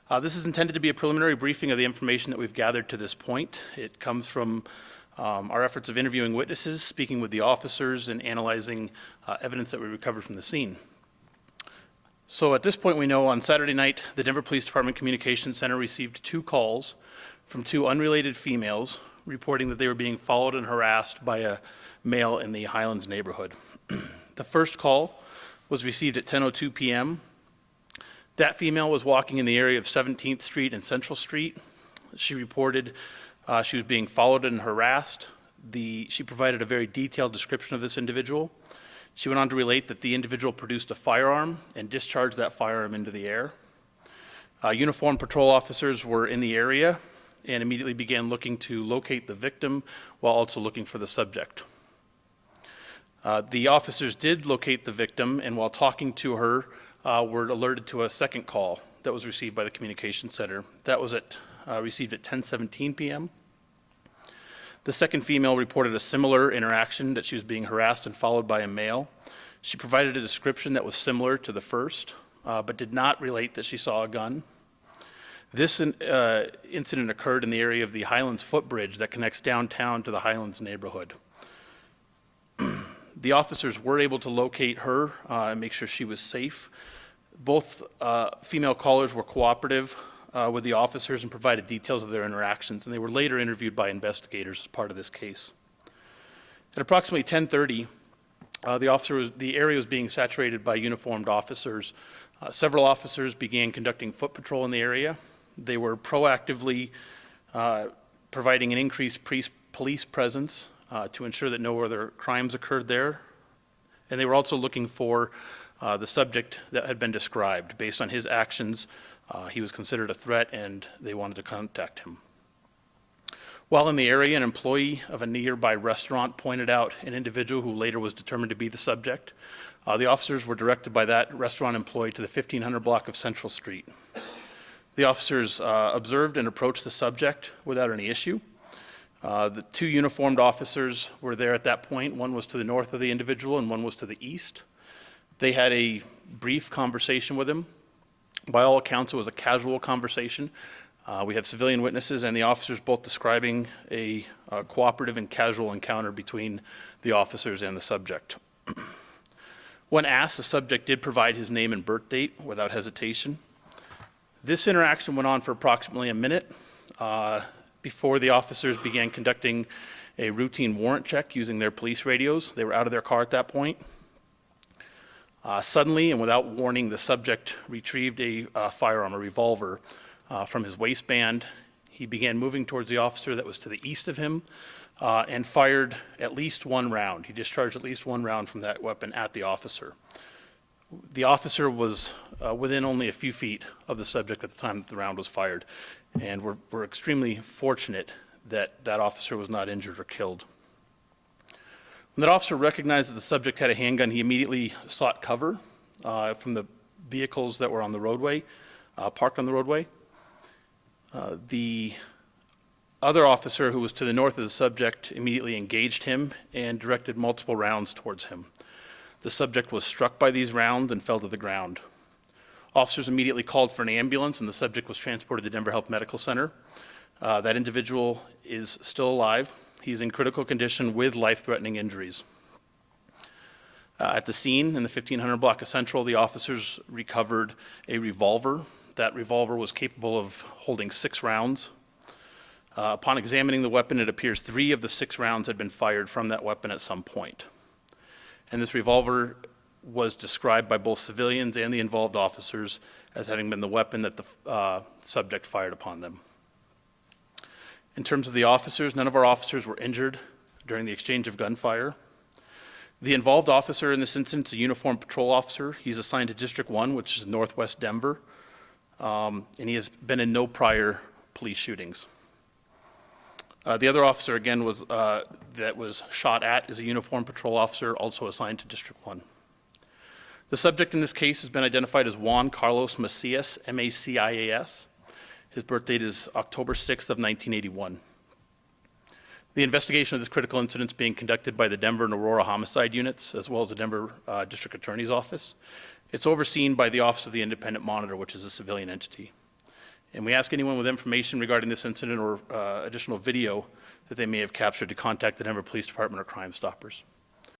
This is intended to be a preliminary briefing of the information that we've gathered to this point. It comes from our efforts of interviewing witnesses, speaking with the officers, and analyzing evidence that we recovered from the scene. So at this point, we know on Saturday night, the Denver Police Department Communications Center received 2 calls from 2 unrelated females reporting that they were being followed and harassed by a male in the Highlands neighborhood. The first call was received at 10:02 p.m. That female was walking in the area of 17th Street and Central Street. She reported she was being followed and harassed. She provided a very detailed description of this individual. She went on to relate that the individual produced a firearm and discharged that firearm into the air. Uniformed patrol officers were in the area and immediately began looking to locate the victim while also looking for the subject. The officers did locate the victim, and while talking to her, were alerted to a second call that was received by the communication center. That was received at 10:17 p.m. The second female reported a similar interaction, that she was being harassed and followed by a male. She provided a description that was similar to the first, but did not relate that she saw a gun. This incident occurred in the area of the Highlands footbridge that connects downtown to the Highlands neighborhood. The officers were able to locate her and make sure she was safe. Both female callers were cooperative with the officers and provided details of their interactions, and they were later interviewed by investigators as part of this case. At approximately 10:30, the area was being saturated by uniformed officers. Several officers began conducting foot patrol in the area. They were proactively providing an increased police presence to ensure that no other crimes occurred there. And they were also looking for the subject that had been described. Based on his actions, he was considered a threat, and they wanted to contact him. While in the area, an employee of a nearby restaurant pointed out an individual who later was determined to be the subject. The officers were directed by that restaurant employee to the 1500 block of Central Street. The officers observed and approached the subject without any issue. The 2 uniformed officers were there at that point. One was to the north of the individual and one was to the east. They had a brief conversation with him. By all accounts, it was a casual conversation. We had civilian witnesses and the officers both describing a cooperative and casual encounter between the officers and the subject. When asked, the subject did provide his name and birth date without hesitation. This interaction went on for approximately a minute before the officers began conducting a routine warrant check using their police radios. They were out of their car at that point. Suddenly and without warning, the subject retrieved a firearm, a revolver, from his waistband. He began moving towards the officer that was to the east of him and fired at least 1 round. He discharged at least 1 round from that weapon at the officer. The officer was within only a few feet of the subject at the time that the round was fired, and we're extremely fortunate that that officer was not injured or killed. When that officer recognized that the subject had a handgun, he immediately sought cover from the vehicles that were on the roadway, parked on the roadway. The other officer, who was to the north of the subject, immediately engaged him and directed multiple rounds towards him. The subject was struck by these rounds and fell to the ground. Officers immediately called for an ambulance, and the subject was transported to Denver Health Medical Center. That individual is still alive. He's in critical condition with life-threatening injuries. At the scene in the 1500 block of Central, the officers recovered a revolver. That revolver was capable of holding 6 rounds. Upon examining the weapon, it appears 3 of the 6 rounds had been fired from that weapon at some point. And this revolver was described by both civilians and the involved officers as having been the weapon that the subject fired upon them. In terms of the officers, none of our officers were injured during the exchange of gunfire. The involved officer in this instance is a uniformed patrol officer. He's assigned to District 1, which is northwest Denver, and he has been in no prior police shootings. The other officer, again, that was shot at is a uniformed patrol officer, also assigned to District 1. The subject in this case has been identified as Juan Carlos Macias, M-A-C-I-A-S. His birth date is October 6th of 1981. The investigation of this critical incident is being conducted by the Denver and Aurora homicide units, as well as the Denver District Attorney's Office. It's overseen by the Office of the Independent Monitor, which is a civilian entity. And we ask anyone with information regarding this incident or additional video that they may have captured to contact the Denver Police Department or Crime Stoppers.